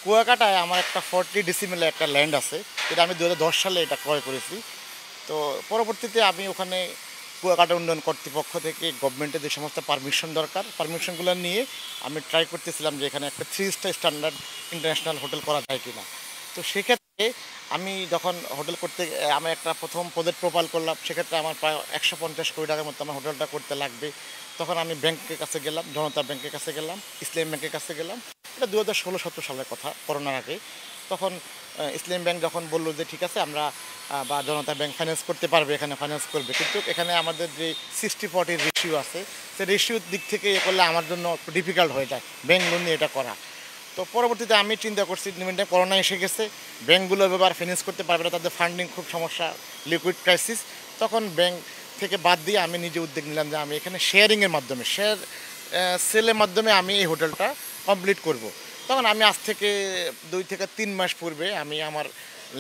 কুয়াকাটায় আমার একটা 40 ডিসিমেলে একটা ল্যান্ড আছে, এটা আমি 2010 সালে এটা ক্রয় করেছি। তো পরবর্তীতে আমি ওখানে কুয়াকাটা উন্নয়ন কর্তৃপক্ষ থেকে গভর্নমেন্টের যে সমস্ত পারমিশন দরকার, পারমিশনগুলো নিয়ে আমি ট্রাই করতেছিলাম যে এখানে একটা 3 স্টার স্ট্যান্ডার্ড ইন্টারন্যাশনাল হোটেল করা যায় কিনা। তো সেক্ষেত্রে আমি যখন হোটেল করতে আমি একটা প্রথম প্রজেক্ট প্রোপাইল করলাম, সেক্ষেত্রে আমার প্রায় 150 কোটি টাকার মতো আমার হোটেলটা করতে লাগবে। তখন আমি ব্যাংকের কাছে গেলাম, জনতা ব্যাংকের কাছে গেলাম, ইসলামী ব্যাংকের কাছে গেলাম। এটা 2016-17 সালের কথা, করোনার আগে। তখন ইসলামী ব্যাংক যখন বললো যে ঠিক আছে আমরা বা জনতা ব্যাংক ফাইন্যান্স করতে পারবে, এখানে ফাইন্যান্স করবে, কিন্তু এখানে আমাদের যে 60-40 রেশিও আছে, সেই রেশিওর দিক থেকে এ করলে আমার জন্য একটু ডিফিকাল্ট হয়ে যায় ব্যাংক লোন নিয়ে এটা করা। তো পরবর্তীতে আমি চিন্তা করছি করোনা এসে গেছে, ব্যাংকগুলো এভাবে আর ফাইন্যান্স করতে পারবে না, তাদের ফান্ডিং খুব সমস্যা, লিকুইড ক্রাইসিস। তখন ব্যাংক থেকে বাদ দিয়ে আমি নিজে উদ্যোগ নিলাম যে আমি এখানে শেয়ারিংয়ের মাধ্যমে সেলের মাধ্যমে আমি এই হোটেলটা কমপ্লিট করব। তখন আমি আজ থেকে 2 থেকে 3 মাস পূর্বে আমি আমার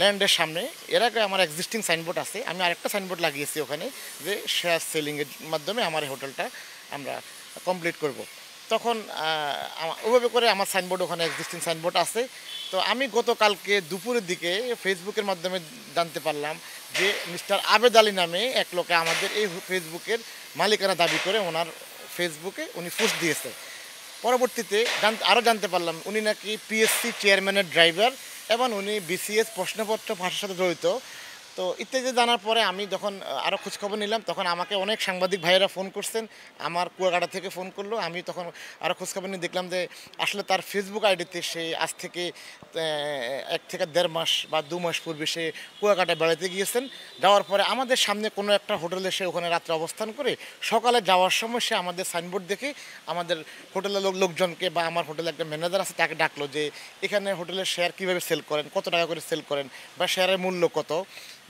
ল্যান্ডের সামনে, এর আগে আমার এক্সিস্টিং সাইনবোর্ড আছে, আমি আরেকটা সাইনবোর্ড লাগিয়েছি ওখানে যে শেয়ার সেলিংয়ের মাধ্যমে আমার এই হোটেলটা আমরা কমপ্লিট করব। তখন ওইভাবে করে আমার সাইনবোর্ড ওখানে এক্সিস্টিং সাইনবোর্ড আছে। তো আমি গতকালকে দুপুরের দিকে ফেসবুকের মাধ্যমে জানতে পারলাম যে মিস্টার আবেদ আলী নামে এক লোকে আমাদের এই ফেসবুকের মালিকানা দাবি করে ওনার ফেসবুকে উনি পোস্ট দিয়েছে। পরবর্তীতে আরও জানতে পারলাম উনি নাকি পিএসসি চেয়ারম্যানের ড্রাইভার এবং উনি বিসিএস প্রশ্নপত্র ফাঁসের সাথে জড়িত। তো ইত্যাদি জানার পরে আমি যখন আরও খোঁজখবর নিলাম, তখন আমাকে অনেক সাংবাদিক ভাইয়েরা ফোন করছেন, আমার কুয়াকাটা থেকে ফোন করলো। আমি তখন আরও খোঁজখবর নিয়ে দেখলাম যে আসলে তার ফেসবুক আইডিতে সে আজ থেকে 1 থেকে 1.5 মাস বা 2 মাস পূর্বে সে কুয়াকাটায় বেড়াতে গিয়েছেন। যাওয়ার পরে আমাদের সামনে কোনো একটা হোটেলে সে ওখানে রাত্রে অবস্থান করে সকালে যাওয়ার সময় সে আমাদের সাইনবোর্ড দেখে আমাদের হোটেলের লোকজনকে বা আমার হোটেলে একটা ম্যানেজার আছে তাকে ডাকলো যে এখানে হোটেলের শেয়ার কীভাবে সেল করেন, কত টাকা করে সেল করেন, বা শেয়ারের মূল্য কত,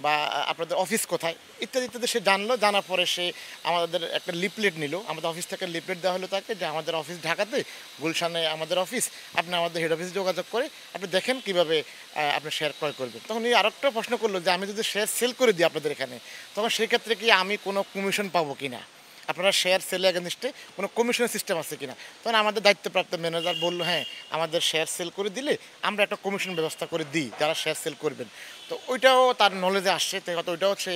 বা আপনাদের অফিস কোথায়, ইত্যাদি ইত্যাদি সে জানলো। জানার পরে সে আমাদের একটা লিফলেট নিল, আমাদের অফিস থেকে লিফলেট দেওয়া হলো তাকে যে আমাদের অফিস ঢাকাতে, গুলশানে আমাদের অফিস, আপনি আমাদের হেড অফিসে যোগাযোগ করে আপনি দেখেন কীভাবে আপনি শেয়ার ক্রয় করবেন। তখন এই আরেকটা প্রশ্ন করলো যে আমি যদি শেয়ার সেল করে দিই আপনাদের এখানে, তখন সেক্ষেত্রে কি আমি কোনো কমিশন পাবো কি না, আপনারা শেয়ার সেল এগেনস্টে কোনো কমিশনের সিস্টেম আছে কিনা। তখন আমাদের দায়িত্বপ্রাপ্ত ম্যানেজার বললো হ্যাঁ, আমাদের শেয়ার সেল করে দিলে আমরা একটা কমিশন ব্যবস্থা করে দিই যারা শেয়ার সেল করবেন। তো ওইটাও তার নলেজে আসছে, তো হয়তো ওইটাও সে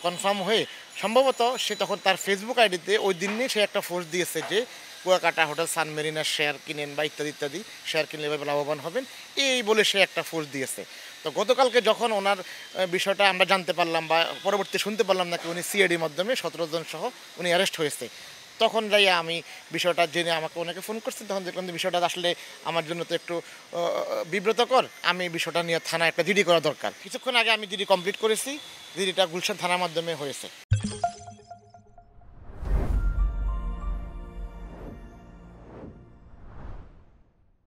কনফার্ম হয়ে সম্ভবত সে তখন তার ফেসবুক আইডিতে ওই দিনই সে একটা পোস্ট দিয়েছে যে কুয়াকাটা হোটেল সানমেরিনার শেয়ার কিনেন বা ইত্যাদি ইত্যাদি, শেয়ার কিনলে এভাবে লাভবান হবেন, এই বলে সে একটা পোস্ট দিয়েছে। তো গতকালকে যখন ওনার বিষয়টা আমরা জানতে পারলাম বা পরবর্তী শুনতে পারলাম নাকি উনি সিআইডির মাধ্যমে 17 জন সহ উনি অ্যারেস্ট হয়েছে, তখন যাই আমি বিষয়টা জেনে আমাকে অনেকে ফোন করছেন, তখন দেখলাম যে বিষয়টা আসলে আমার জন্য তো একটু বিব্রতকর। আমি বিষয়টা নিয়ে থানায় একটা জিডি করা দরকার। কিছুক্ষণ আগে আমি জিডি কমপ্লিট করেছি, জিডিটা গুলশান থানার মাধ্যমে হয়েছে।